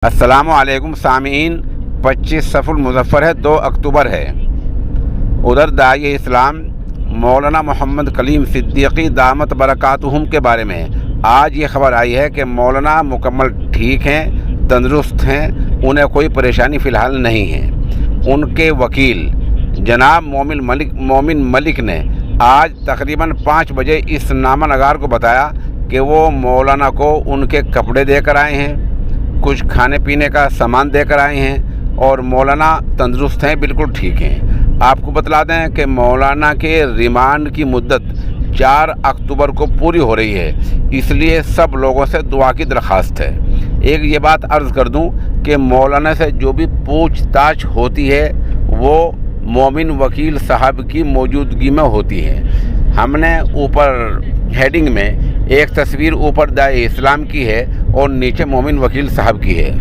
السلام علیکم سامعین، 25 صفر المظفر ہے، 2 اکتوبر ہے۔ ادھر داعی اسلام مولانا محمد کلیم صدیقی دامت برکاتہم کے بارے میں آج یہ خبر آئی ہے کہ مولانا مکمل ٹھیک ہیں، تندرست ہیں، انہیں کوئی پریشانی فی الحال نہیں ہے۔ ان کے وکیل جناب مومن ملک نے آج تقریباً 5 بجے اس نامہ نگار کو بتایا کہ وہ مولانا کو ان کے کپڑے دے کر آئے ہیں، کچھ کھانے پینے کا سامان دے کر آئے ہیں اور مولانا تندرست ہیں، بالکل ٹھیک ہیں۔ آپ کو بتلا دیں کہ مولانا کے ریمانڈ کی مدت 4 اکتوبر کو پوری ہو رہی ہے، اس لیے سب لوگوں سے دعا کی درخواست ہے۔ ایک یہ بات عرض کر دوں کہ مولانا سے جو بھی پوچھ تاچھ ہوتی ہے وہ مومن وکیل صاحب کی موجودگی میں ہوتی ہے۔ ہم نے اوپر ہیڈنگ میں ایک تصویر اوپر داعی اسلام کی ہے اور نیچے مومن وکیل صاحب کی ہے۔